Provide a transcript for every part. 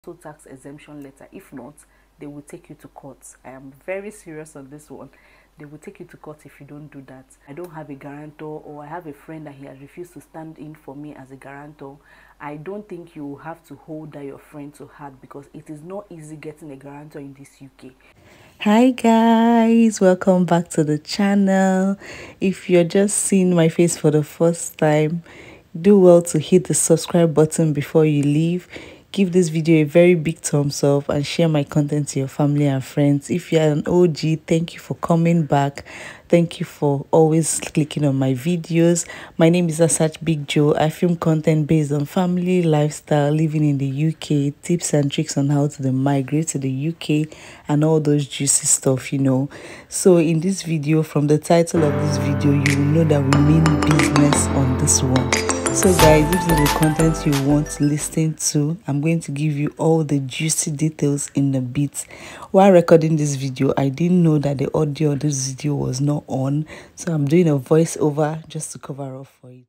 tax exemption letter. If not, they will take you to court. I am very serious on this one. They will take you to court if you don't do that. I don't have a guarantor, or I have a friend that he has refused to stand in for me as a guarantor. I don't think you have to hold that your friend to heart, because it is not easy getting a guarantor in this UK. Hi guys, welcome back to the channel. If you're just seeing my face for the first time, do well to hit the subscribe button before you leave. Give this video a very big thumbs up and share my content to your family and friends. If you're an OG, thank you for coming back. Thank you for always clicking on my videos. My name is Asach Big Joe. I film content based on family, lifestyle, living in the UK, tips and tricks on how to migrate to the UK, and all those juicy stuff, you know. So in this video, from the title of this video, you will know that we mean business on this one. So guys, if this is the content you want to listen to, I'm going to give you all the juicy details in the bit. While recording this video, I didn't know that the audio of this video was not on, so I'm doing a voiceover just to cover up for it.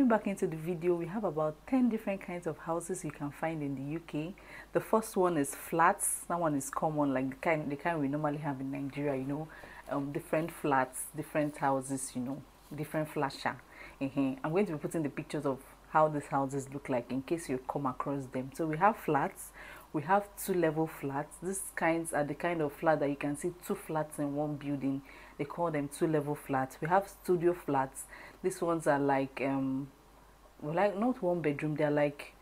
Back into the video, we have about 10 different kinds of houses you can find in the UK. The first one is flats. That one is common, like the kind we normally have in Nigeria, you know, different flats, different houses, you know, different flasher. I'm going to be putting the pictures of how these houses look like in case you come across them. So we have flats, we have two-level flats. These kinds are the kind of flat that you can see two flats in one building. They call them two-level flats. We have studio flats. These ones are like not one bedroom, they're like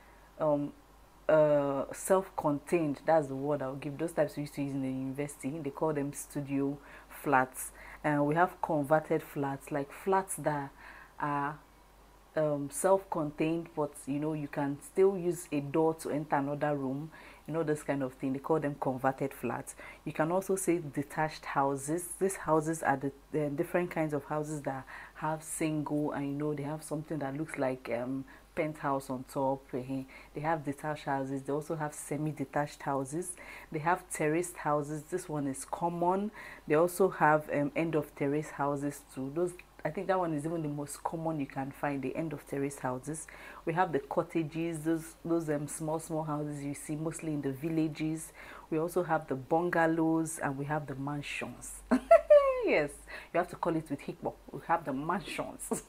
self-contained. That's the word I'll give. Those types we used to use in the university. They call them studio flats. And we have converted flats, like flats that are self-contained, but you know, you can still use a door to enter another room, you know, this kind of thing. They call them converted flats. You can also say detached houses. These houses are the different kinds of houses that have single, and you know, they have something that looks like penthouse on top. They have detached houses. They also have semi-detached houses. They have terraced houses. This one is common. They also have end of terrace houses too. Those, I think that one is even the most common you can find, the end of terrace houses. We have the cottages, those small houses you see mostly in the villages. We also have the bungalows, and we have the mansions. Yes, you have to call it with hikbo. We have the mansions.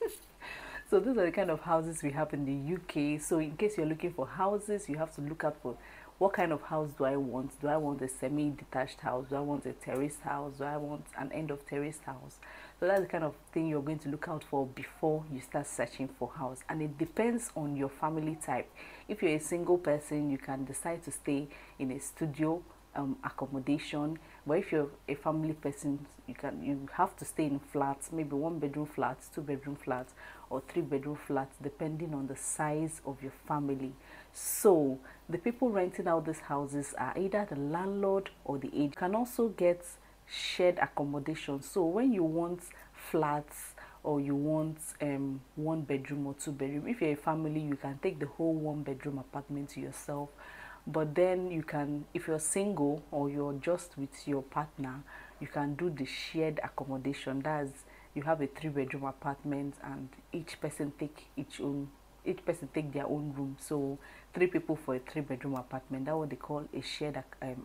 So those are the kind of houses we have in the UK. So in case you're looking for houses, you have to look out for what kind of house do I want. Do I want a semi-detached house? Do I want a terraced house? Do I want an end of terraced house? So that's the kind of thing you're going to look out for before you start searching for house. And it depends on your family type. If you're a single person, you can decide to stay in a studio accommodation. But if you're a family person, you have to stay in flats, maybe 1-bedroom flats, 2-bedroom flats, or 3-bedroom flats, depending on the size of your family. So the people renting out these houses are either the landlord or the agent. You can also get shared accommodation. So when you want flats, or you want 1-bedroom or 2-bedroom, if you're a family, you can take the whole 1-bedroom apartment to yourself. But then you can, if you're single or you're just with your partner, you can do the shared accommodation. That's, you have a 3-bedroom apartment, and each person take their own room. So 3 people for a 3-bedroom apartment. That's what they call a shared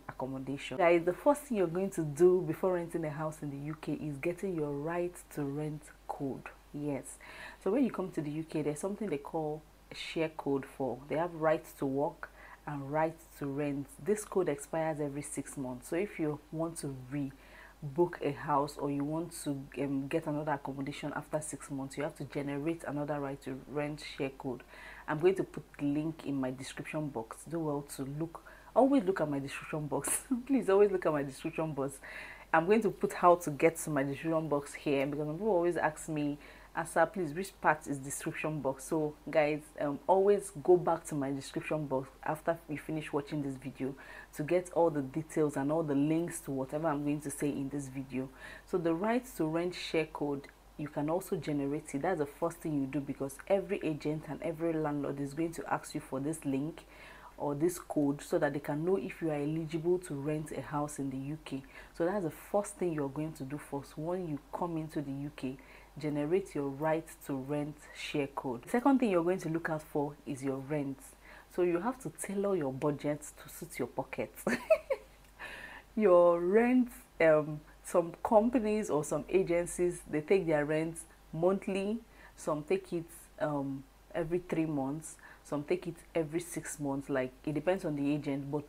accommodation. Guys, the first thing you're going to do before renting a house in the UK is getting your right to rent code. Yes. So when you come to the UK, there's something they call a share code for. They have rights to work and right to rent. This code expires every 6 months. So if you want to book a house, or you want to get another accommodation after 6 months, you have to generate another right to rent share code. I'm going to put the link in my description box. Do well to always look at my description box. Please always look at my description box. I'm going to put how to get to my description box here, because people always ask me, Asa, please, which part is description box? So guys, always go back to my description box after you finish watching this video to get all the details and all the links to whatever I'm going to say in this video. So the right to rent share code, you can also generate it. That's the first thing you do, because every agent and every landlord is going to ask you for this link or this code, so that they can know if you are eligible to rent a house in the UK. So that's the first thing you're going to do first when you come into the UK. generate your right to rent share code. The second thing you're going to look out for is your rent. So you have to tailor your budget to suit your pocket. Your rent, some companies or some agencies, they take their rent monthly, some take it every 3 months, some take it every 6 months. Like, it depends on the agent, but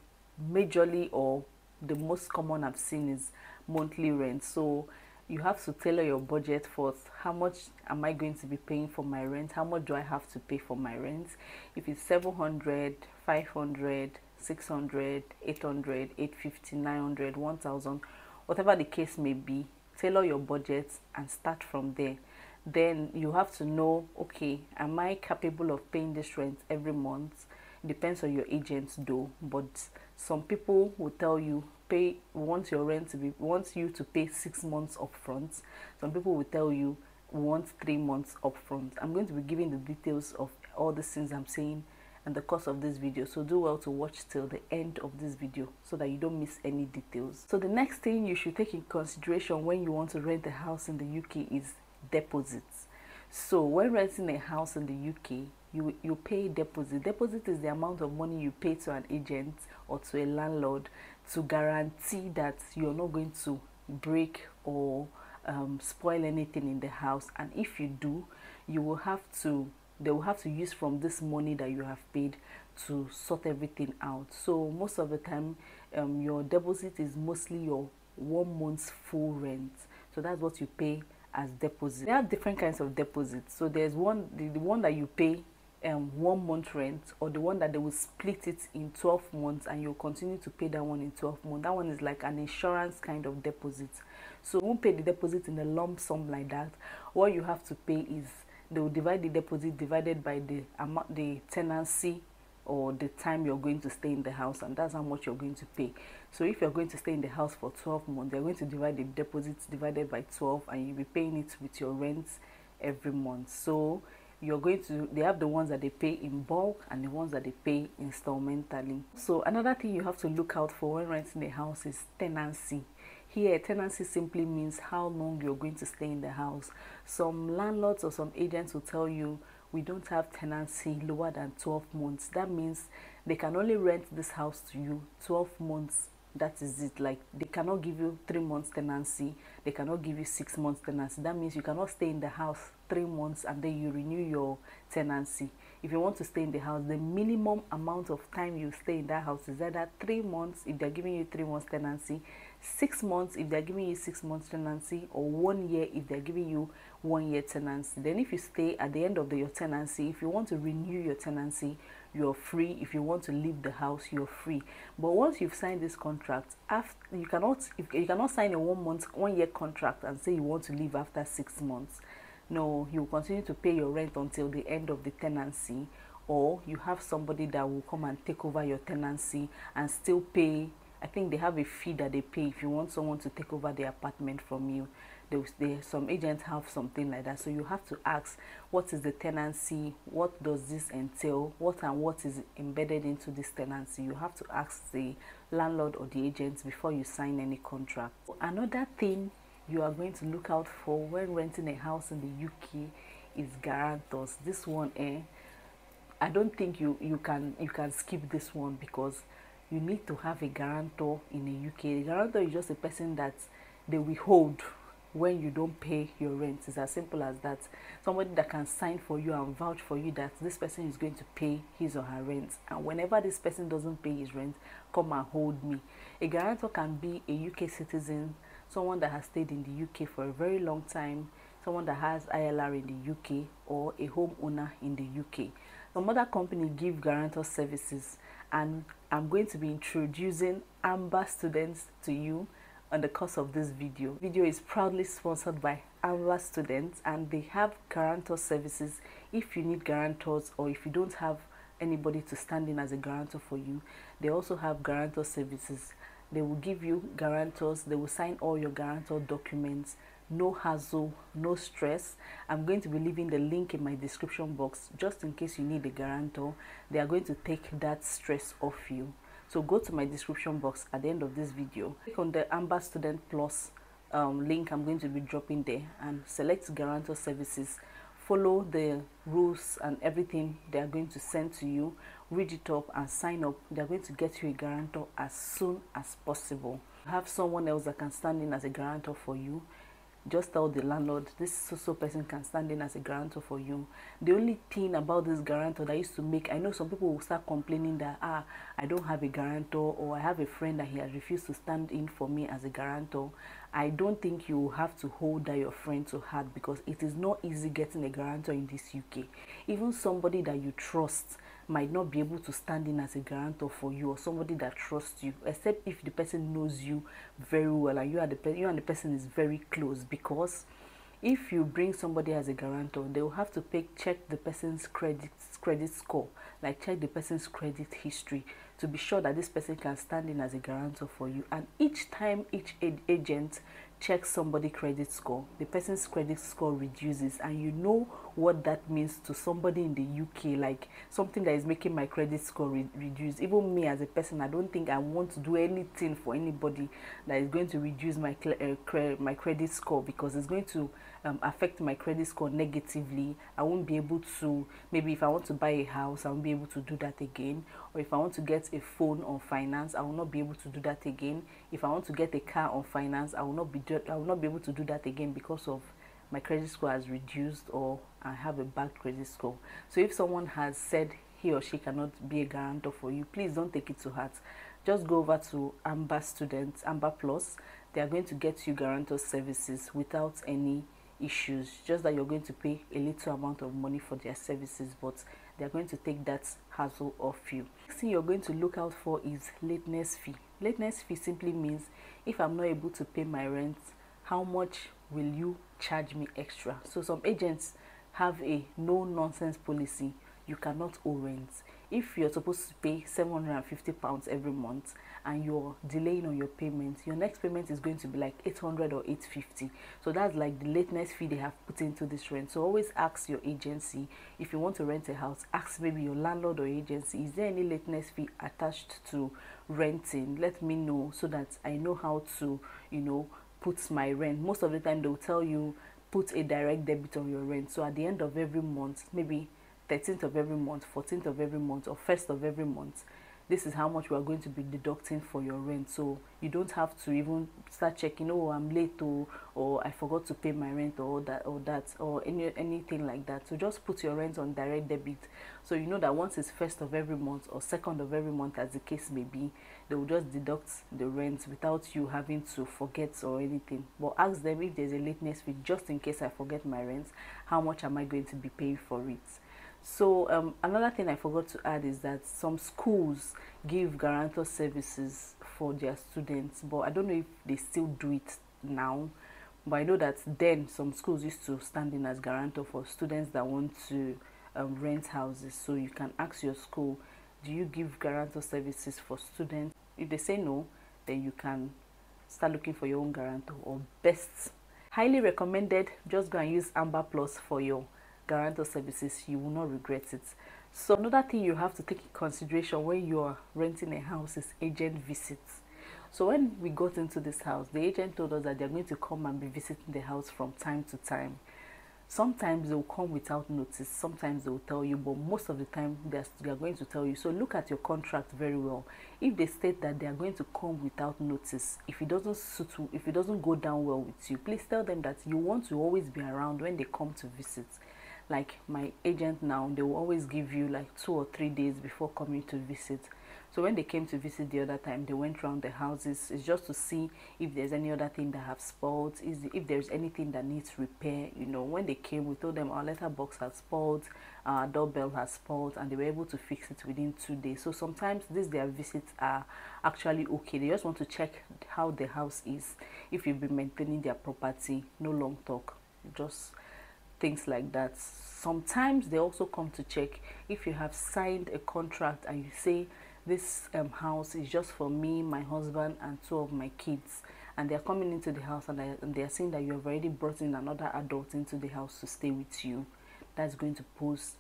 majorly, or the most common I've seen, is monthly rent. So you have to tailor your budget first. How much am I going to be paying for my rent? How much do I have to pay for my rent? If it's 700, 500, 600, 800, 850, 900, 1000, whatever the case may be, tailor your budget and start from there. Then you have to know, okay, am I capable of paying this rent every month? Depends on your agents though, but some people will tell you wants you to pay 6 months upfront. Some people will tell you want 3 months upfront. I'm going to be giving the details of all the things I'm saying in the course of this video, so do well to watch till the end of this video so that you don't miss any details. So the next thing you should take in consideration when you want to rent a house in the UK is deposits. So when renting a house in the UK, you pay deposit. Deposit is the amount of money you pay to an agent or to a landlord to guarantee that you're not going to break or spoil anything in the house. And if you do, they will have to use from this money that you have paid to sort everything out. So most of the time, your deposit is mostly your 1 month's full rent. So that's what you pay as deposit. There are different kinds of deposits. So there's the one that you pay 1 month rent, or the one that they will split it in 12 months and you'll continue to pay that one in 12 months. That one is like an insurance kind of deposit. So you won't pay the deposit in a lump sum like that. What you have to pay is they will divide the deposit divided by the amount, the tenancy, or the time you're going to stay in the house, and that's how much you're going to pay. So if you're going to stay in the house for 12 months, they're going to divide the deposits divided by 12, and you'll be paying it with your rent every month. So they have the ones that they pay in bulk and the ones that they pay installmentally. So another thing you have to look out for when renting a house is tenancy. Here, tenancy simply means how long you're going to stay in the house. Some landlords or some agents will tell you, we don't have tenancy lower than 12 months. That means they can only rent this house to you 12 months. That is it. Like, they cannot give you 3 months tenancy, they cannot give you 6 months tenancy. That means you cannot stay in the house 3 months and then you renew your tenancy. If you want to stay in the house, the minimum amount of time you stay in that house is either 3 months if they're giving you 3 months tenancy, 6 months if they're giving you 6 months tenancy, or 1 year if they're giving you 1 year tenancy. Then if you stay at the end of your tenancy, if you want to renew your tenancy, you're free. If you want to leave the house, you're free. But once you've signed this contract, you cannot sign a 1 year contract and say you want to leave after 6 months. No, you will continue to pay your rent until the end of the tenancy, or you have somebody that will come and take over your tenancy and still pay. I think they have a fee that they pay if you want someone to take over the apartment from you. Some agents have something like that. So you have to ask, what is the tenancy? What does this entail? What is embedded into this tenancy? You have to ask the landlord or the agents before you sign any contract. Another thing you are going to look out for when renting a house in the UK is guarantors. This one, I don't think you can skip this one, because you need to have a guarantor in the UK. The guarantor is just a person that they will hold when you don't pay your rent. It's as simple as that. Somebody that can sign for you and vouch for you that this person is going to pay his or her rent, and whenever this person doesn't pay his rent, come and hold me. A guarantor can be a UK citizen, someone that has stayed in the UK for a very long time, someone that has ILR in the UK, or a homeowner in the UK. Some other company give guarantor services, and I'm going to be introducing Amber Students to you on the course of this video. The video is proudly sponsored by Amber Students, and they have guarantor services. If you need guarantors, or if you don't have anybody to stand in as a guarantor for you, they also have guarantor services. They will give you guarantors, they will sign all your guarantor documents. No hassle, no stress. I'm going to be leaving the link in my description box just in case you need a guarantor. They are going to take that stress off you. So go to my description box at the end of this video, click on the Amber Student Plus link I'm going to be dropping there and select guarantor services. Follow the rules and everything they are going to send to you, read it up and sign up. They are going to get you a guarantor as soon as possible. Have someone else that can stand in as a guarantor for you. Just tell the landlord this so person can stand in as a guarantor for you. The only thing about this guarantor that used to make, I know some people will start complaining that I don't have a guarantor, or I have a friend that he has refused to stand in for me as a guarantor. I don't think you have to hold that your friend to heart, because it is not easy getting a guarantor in this UK. Even somebody that you trust might not be able to stand in as a guarantor for you, or somebody that trusts you, except if the person knows you very well and you and the person is very close. Because if you bring somebody as a guarantor, they will have to check the person's credit score, like check the person's credit history, to be sure that this person can stand in as a guarantor for you. And each time each agent checks somebody's credit score, the person's credit score reduces, and you know what that means to somebody in the UK, like something that is making my credit score reduce. Even me as a person, I don't think I want to do anything for anybody that is going to reduce my credit score, because it's going to affect my credit score negatively. I won't be able to, maybe if I want to buy a house, I won't be able to do that again. Or if I want to get a phone on finance, I will not be able to do that again. If I want to get a car on finance, I will not be able to do that again, because of my credit score has reduced, or I have a bad credit score. So if someone has said he or she cannot be a guarantor for you, please don't take it to heart. Just go over to Amber Plus. They are going to get you guarantor services without any issues. Just that you're going to pay a little amount of money for their services, but they're going to take that hassle off you. Next thing you're going to look out for is lateness fee. Lateness fee simply means if I'm not able to pay my rent, how much will you charge me extra? So some agents have a no nonsense policy. You cannot owe rent. If you're supposed to pay £750 every month and you're delaying on your payment, your next payment is going to be like 800 or 850. So that's like the lateness fee they have put into this rent. So always ask your agency, if you want to rent a house, ask maybe your landlord or agency, is there any lateness fee attached to renting? Let me know so that I know how to, put my rent. Most of the time they'll tell you put a direct debit on your rent. So at the end of every month, maybe 13th of every month, 14th of every month, or 1st of every month, this is how much we are going to be deducting for your rent. So you don't have to even start checking, oh, I'm late, or I forgot to pay my rent, or anything like that. So just put your rent on direct debit, so you know that once it's 1st of every month or 2nd of every month, as the case may be, they will just deduct the rent without you having to forget or anything. But ask them if there's a lateness fee, just in case I forget my rent, how much am I going to be paying for it? So another thing I forgot to add is that some schools give guarantor services for their students, but I don't know if they still do it now. But I know that then some schools used to stand in as guarantor for students that want to rent houses. So you can ask your school, do you give guarantor services for students? If they say no, then you can start looking for your own guarantor. Or best, highly recommended, just go and use Amber Plus for your guarantor services. You will not regret it. So another thing you have to take in consideration when you are renting a house is agent visits. So when we got into this house, the agent told us that they're going to come and be visiting the house from time to time. Sometimes they will come without notice, sometimes they will tell you, but most of the time they are going to tell you. So look at your contract very well. If they state that they are going to come without notice, if it doesn't go down well with you, please tell them that you want to always be around when they come to visit. Like my agent now, they will always give you like 2 or 3 days before coming to visit. So when they came to visit the other time, they went around the houses. It's just to see if there's any other thing that have spoiled, if there's anything that needs repair. When they came, we told them our letterbox has spoiled, our doorbell has spoiled, and they were able to fix it within 2 days. So sometimes their visits are actually okay. They just want to check how the house is, if you've been maintaining their property. No long talk, just things like that. Sometimes they also come to check if you have signed a contract and you say this house is just for me, my husband, and 2 of my kids, and they're coming into the house and they're saying that you have already brought in another adult into the house to stay with you. That's going to pose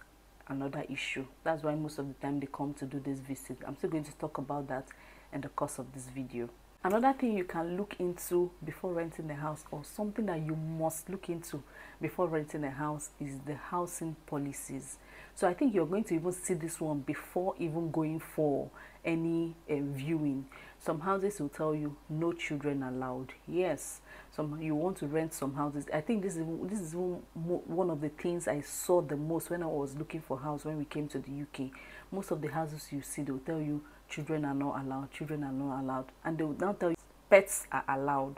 another issue. That's why most of the time they come to do this visit. I'm still going to talk about that in the course of this video. Another thing you can look into before renting a house, or something that you must look into before renting a house, is the housing policies. So I think you're going to even see this one before even going for any viewing. Some houses will tell you no children allowed. Yes, some you want to rent some houses. I think this is one of the things I saw the most when I was looking for house when we came to the UK. Most of the houses you see, they'll tell you children are not allowed, children are not allowed, and they will now tell you pets are allowed.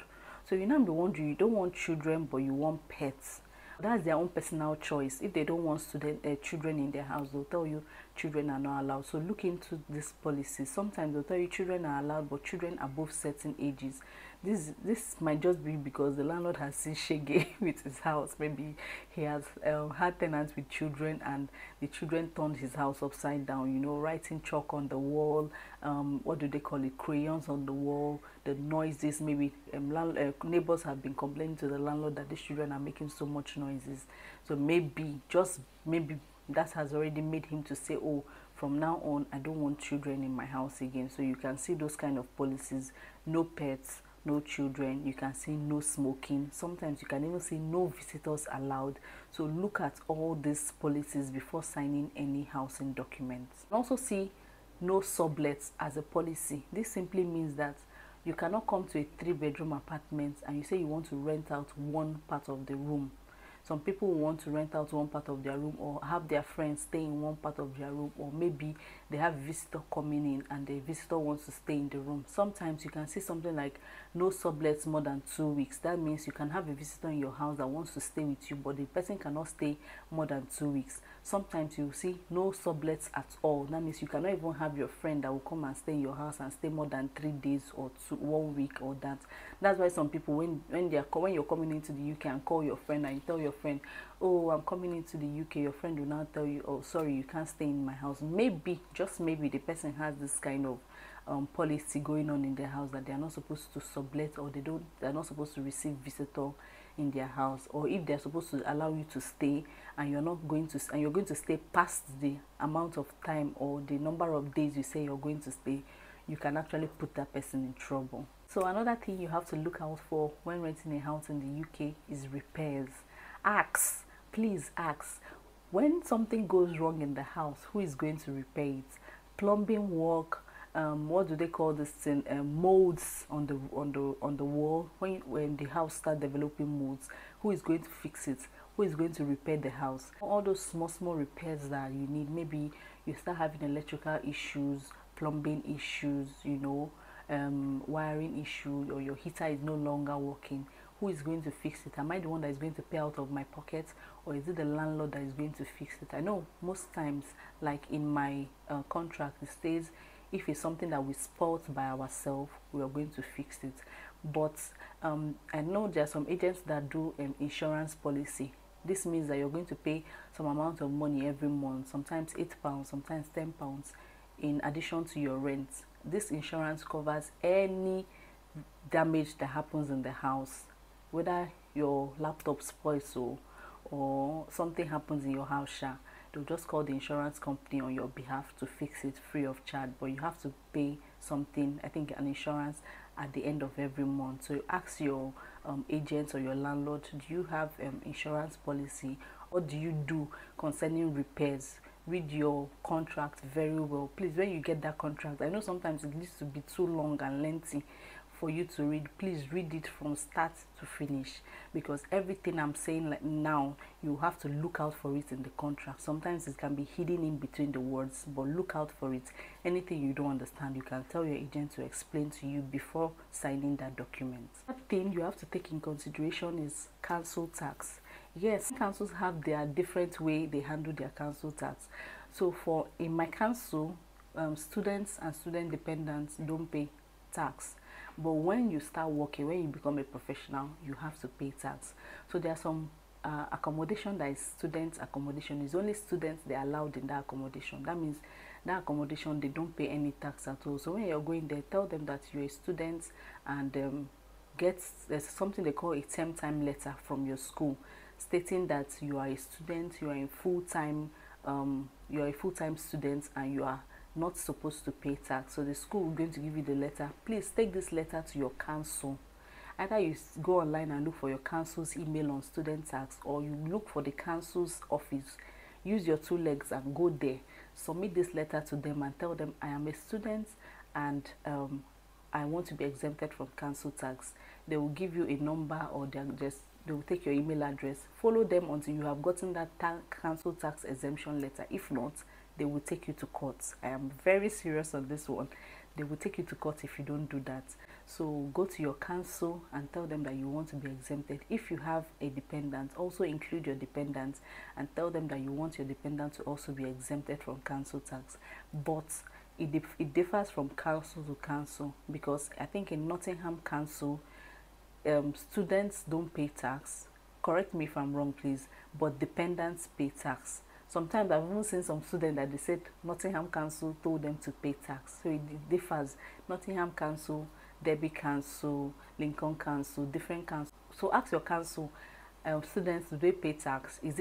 So you now be wondering, you don't want children but you want pets. That's their own personal choice. If they don't want children in their house, they'll tell you children are not allowed. So look into this policy. Sometimes they'll tell you children are allowed, but children above certain ages. This might just be because the landlord has seen shege with his house. Maybe he has had tenants with children, and the children turned his house upside down. You know, writing chalk on the wall. What do they call it? Crayons on the wall. The noises. Maybe neighbors have been complaining to the landlord that these children are making so much noises. So maybe, just maybe, that has already made him to say, oh, from now on I don't want children in my house again. So you can see those kind of policies. No pets, no children. You can see no smoking. Sometimes you can even see no visitors allowed. So look at all these policies before signing any housing documents. Also see no sublets as a policy. This simply means that you cannot come to a 3-bedroom apartment and you say you want to rent out one part of the room. Some people want to rent out one part of their room, or have their friends stay in one part of their room, or maybe they have a visitor coming in and the visitor wants to stay in the room. Sometimes you can see something like no sublets more than 2 weeks. That means you can have a visitor in your house that wants to stay with you, but the person cannot stay more than 2 weeks. Sometimes you see no sublets at all. That means you cannot even have your friend that will come and stay in your house and stay more than 3 days or 1 week or that. That's why some people, when you're coming into the UK and call your friend and you tell your friend, oh, I'm coming into the UK, your friend will now tell you, oh, sorry, you can't stay in my house. Maybe, just maybe, the person has this kind of policy going on in their house that they are not supposed to sublet, or they're not supposed to receive visitor in their house. Or if they're supposed to allow you to stay and you're going to stay past the amount of time or the number of days you say you're going to stay, you can actually put that person in trouble. So another thing you have to look out for when renting a house in the UK is repairs. Please ask, when something goes wrong in the house, who is going to repair it? Plumbing work, what do they call this thing, molds on the wall. When the house start developing molds, who is going to fix it? Who is going to repair the house? All those small repairs that you need. Maybe you start having electrical issues, plumbing issues, you know, wiring issue, or your heater is no longer working. Who is going to fix it? Am I the one that is going to pay out of my pocket, or is it the landlord that is going to fix it? I know most times, like in my contract, it says if it's something that we spoiled by ourselves, we are going to fix it. But I know there are some agents that do insurance policy. This means that you're going to pay some amount of money every month, sometimes £8, sometimes £10, in addition to your rent. This insurance covers any damage that happens in the house, whether your laptop spoils or something happens in your house. They'll just call the insurance company on your behalf to fix it free of charge, but you have to pay something, I think an insurance, at the end of every month. So you ask your agent or your landlord, do you have insurance policy? What do you do concerning repairs? Read your contract very well, please. When you get that contract, I know sometimes it needs to be too long and lengthy for you to read. Please read it from start to finish, because everything I'm saying like now, you have to look out for it in the contract. Sometimes it can be hidden in between the words, but look out for it. Anything you don't understand, you can tell your agent to explain to you before signing that document. Another thing you have to take in consideration is council tax. Yes, councils have their different way they handle their council tax. So in my council, students and student dependents don't pay tax. But when you start working, when you become a professional, you have to pay tax. So there are some accommodation that is student accommodation. It's only students they are allowed in that accommodation. That means that accommodation, they don't pay any tax at all. So when you're going there, tell them that you're a student, and there's something they call a term time letter from your school stating that you are a student, you are a full-time student, and you are not supposed to pay tax. So the school is going to give you the letter. Please take this letter to your council. Either you go online and look for your council's email on student tax, or you look for the council's office. Use your 2 legs and go there. Submit this letter to them and tell them, I am a student and I want to be exempted from council tax. They will give you a number, or they will take your email address. Follow them until you have gotten that council tax exemption letter. If not, they will take you to court. I am very serious on this one. They will take you to court if you don't do that. So go to your council and tell them that you want to be exempted. If you have a dependent, also include your dependent and tell them that you want your dependent to also be exempted from council tax. But it differs from council to council, because I think in Nottingham Council, students don't pay tax. Correct me if I'm wrong, please, but dependents pay tax. Sometimes I've even seen some students that they said Nottingham Council told them to pay tax. So it differs. Nottingham Council, Derby Council, Lincoln Council, different council. So ask your council, students, do they pay tax? Is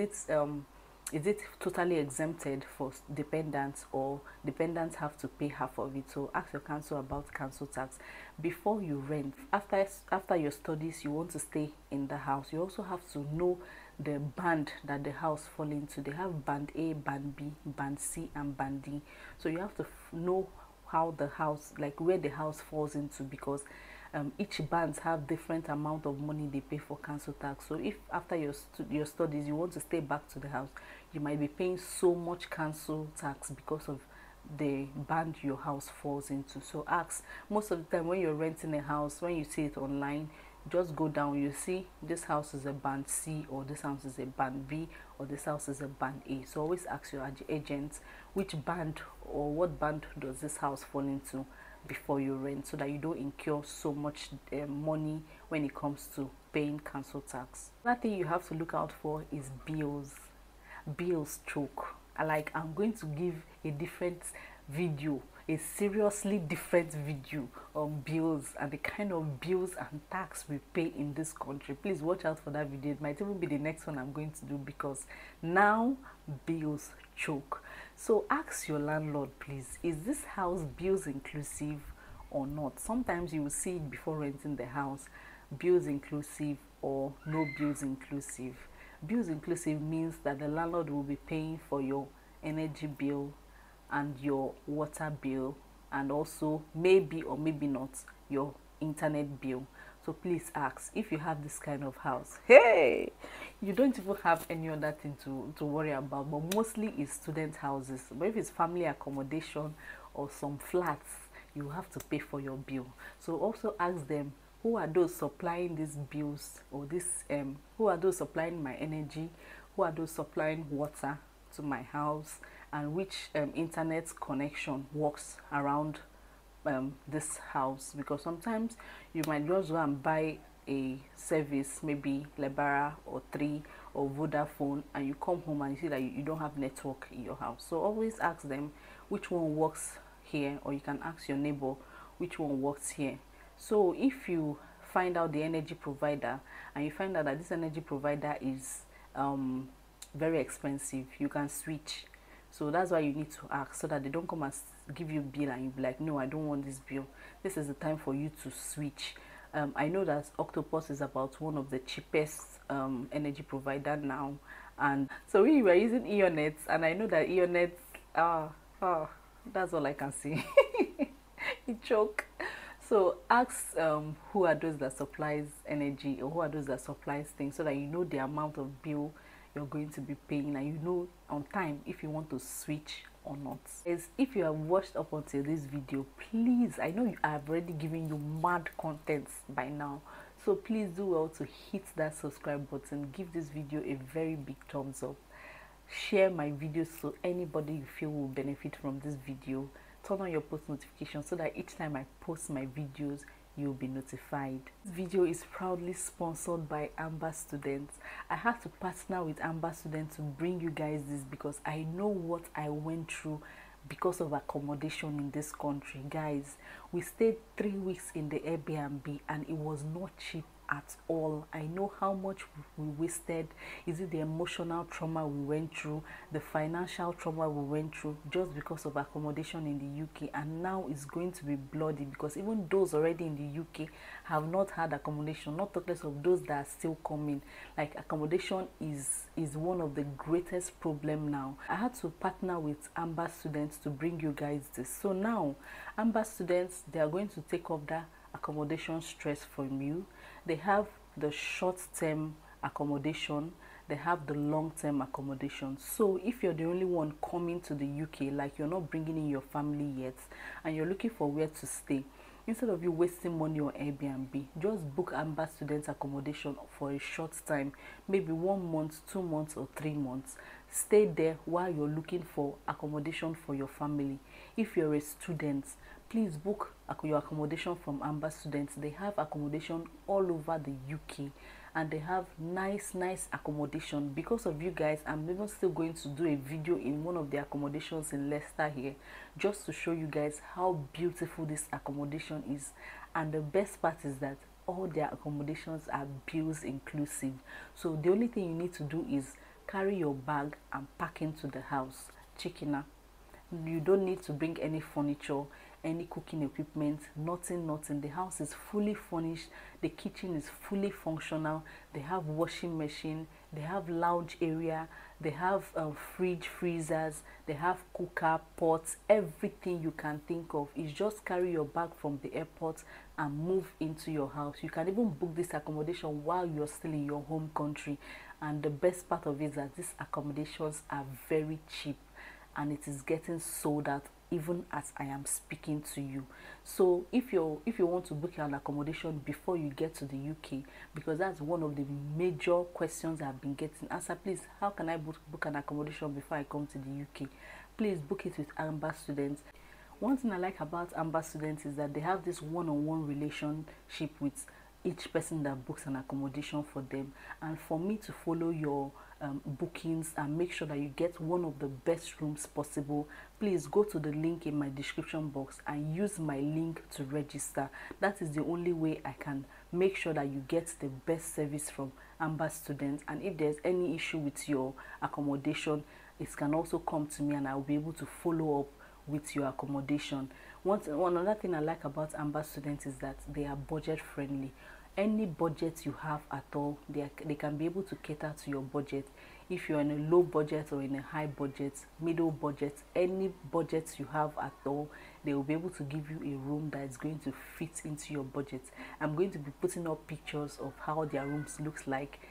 it totally exempted for dependents, or dependents have to pay half of it? So ask your council about council tax before you rent. After your studies, you want to stay in the house, you also have to know the band that the house fall into. They have band A, band B, band C, and band D. So you have to know how the house, like where the house falls into, because each bands have different amount of money they pay for council tax. So if after your studies you want to stay back to the house, you might be paying so much council tax because of the band your house falls into. So ask. Most of the time when you're renting a house, when you see it online, just go down, you see this house is a band C, or this house is a band B, or this house is a band A. So always ask your agent which band or what band does this house fall into before you rent, so that you don't incur so much money when it comes to paying council tax. Another thing you have to look out for is bills choke. I'm going to give a different video, a seriously different video on bills and the kind of bills and tax we pay in this country. Please watch out for that video. It might even be the next one I'm going to do, because now bills choke. So ask your landlord, please, is this house bills inclusive or not? Sometimes you will see it before renting the house, bills inclusive or no bills inclusive. Bills inclusive means that the landlord will be paying for your energy bill and your water bill, and also maybe or maybe not your internet bill. So please ask. If you have this kind of house, hey, you don't even have any other thing to worry about, but mostly it's student houses. But if it's family accommodation or some flats, you have to pay for your bill. So also ask them, who are those supplying these bills, or this who are those supplying my energy, who are those supplying water to my house, and which internet connection works around this house. Because sometimes you might just go and buy a service, maybe Lebara or 3 or Vodafone, and you come home and you see that you don't have network in your house. So always ask them which one works here, or you can ask your neighbor which one works here. So if you find out the energy provider and you find out that this energy provider is very expensive, you can switch. So that's why you need to ask, so that they don't come and give you a bill and you be like, no, I don't want this bill. This is the time for you to switch. I know that Octopus is about one of the cheapest energy provider now, and so we were using Eonet, and I know that Eonet, that's all I can see. It choke. So ask who are those that supplies energy, or who are those that supplies things, so that you know the amount of bill you're going to be paying, and you know on time if you want to switch or not. If you have watched up until this video, please, I know I have already given you mad content by now, so please do well to hit that subscribe button, give this video a very big thumbs up, share my videos so anybody you feel will benefit from this video, turn on your post notifications so that each time I post my videos you'll be notified. This video is proudly sponsored by Amber Students. I had to partner with Amber Students to bring you guys this, because I know what I went through because of accommodation in this country. Guys, we stayed 3 weeks in the Airbnb and it was not cheap at all. I know how much we wasted. Is it the emotional trauma we went through, the financial trauma we went through just because of accommodation in the UK, and now it's going to be bloody because even those already in the UK have not had accommodation, not talk less of those that are still coming. Like, accommodation is one of the greatest problem now. I had to partner with Amber students to bring you guys this. So now Amber students, they are going to take off that accommodation stress from you. They have the short-term accommodation, they have the long-term accommodation. So if you're the only one coming to the UK, like you're not bringing in your family yet and you're looking for where to stay, instead of you wasting money on Airbnb, just book Amber student accommodation for a short time, maybe 1 month, 2 months or 3 months. Stay there while you're looking for accommodation for your family. If you're a student, please book your accommodation from Amber students. They have accommodation all over the UK and they have nice accommodation. Because of you guys, I'm even still going to do a video in one of the accommodations in Leicester here, just to show you guys how beautiful this accommodation is. And the best part is that all their accommodations are bills inclusive. So the only thing you need to do is carry your bag and pack into the house. Chikina. You don't need to bring any furniture, any cooking equipment, nothing. The house is fully furnished. The kitchen is fully functional. They have washing machine, they have lounge area, they have fridge, freezers, they have cooker, pots, everything you can think of. Is just carry your bag from the airport and move into your house. You can even book this accommodation while you're still in your home country. And the best part of it is that these accommodations are very cheap and it is getting sold out even as I am speaking to you. So if you want to book an accommodation before you get to the UK, because that's one of the major questions I've been getting, answer please, how can I book an accommodation before I come to the UK? Please book it with Amber students. One thing I like about Amber students is that they have this one-on-one relationship with each person that books an accommodation for them. And for me to follow your bookings and make sure that you get one of the best rooms possible, please go to the link in my description box and use my link to register. That is the only way I can make sure that you get the best service from Amber students. And if there's any issue with your accommodation, it can also come to me and I'll be able to follow up with your accommodation. One other thing I like about Amber students is that they are budget friendly. Any budget you have at all, they can be able to cater to your budget. If you're in a low budget or in a high budget, middle budget, any budget you have at all, they will be able to give you a room that is going to fit into your budget. I'm going to be putting up pictures of how their rooms looks like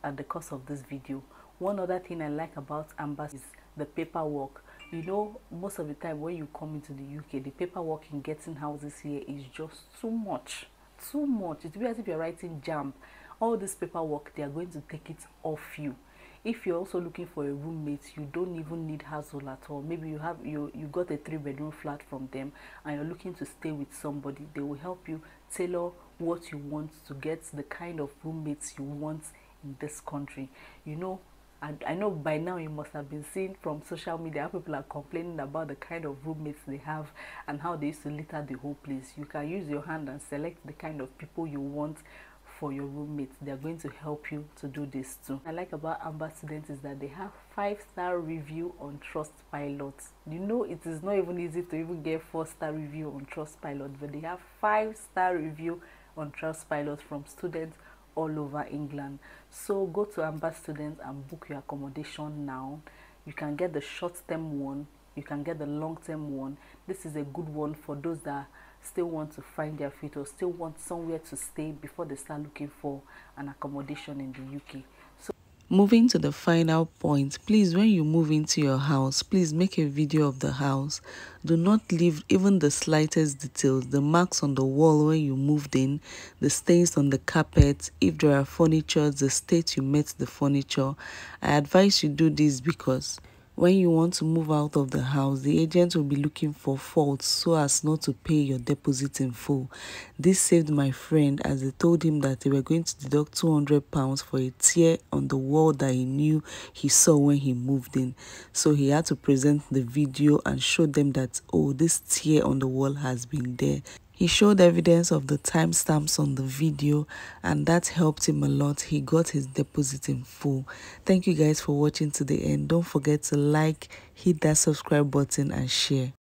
at the course of this video. One other thing I like about Amber is the paperwork. You know, most of the time when you come into the UK, the paperwork in getting houses here is just too much. It will be as if you're writing jam. All this paperwork, they are going to take it off you. If you're also looking for a roommate, you don't even need hassle at all. Maybe you got a 3-bedroom flat from them and you're looking to stay with somebody. They will help you tailor what you want to get the kind of roommates you want in this country. You know, I know by now you must have been seeing from social media how people are complaining about the kind of roommates they have and how they used to litter the whole place. You can use your hand and select the kind of people you want for your roommates. They are going to help you to do this too. What I like about Amber students is that they have 5-star review on Trustpilot. You know, it is not even easy to even get 4-star review on Trustpilot, but they have 5-star review on Trustpilot from students all over England. So go to Amber students and book your accommodation now. You can get the short-term one, you can get the long-term one. This is a good one for those that still want to find their feet or still want somewhere to stay before they start looking for an accommodation in the UK. So moving to the final point, please, when you move into your house, please make a video of the house. Do not leave even the slightest details, the marks on the wall when you moved in, the stains on the carpet, if there are furniture, the state you met the furniture. I advise you do this because when you want to move out of the house, the agent will be looking for faults so as not to pay your deposit in full. This saved my friend as they told him that they were going to deduct £200 for a tear on the wall that he knew he saw when he moved in. So he had to present the video and show them that, oh, this tear on the wall has been there. He showed evidence of the timestamps on the video, and that helped him a lot. He got his deposit in full. Thank you guys for watching to the end. Don't forget to like, hit that subscribe button and share.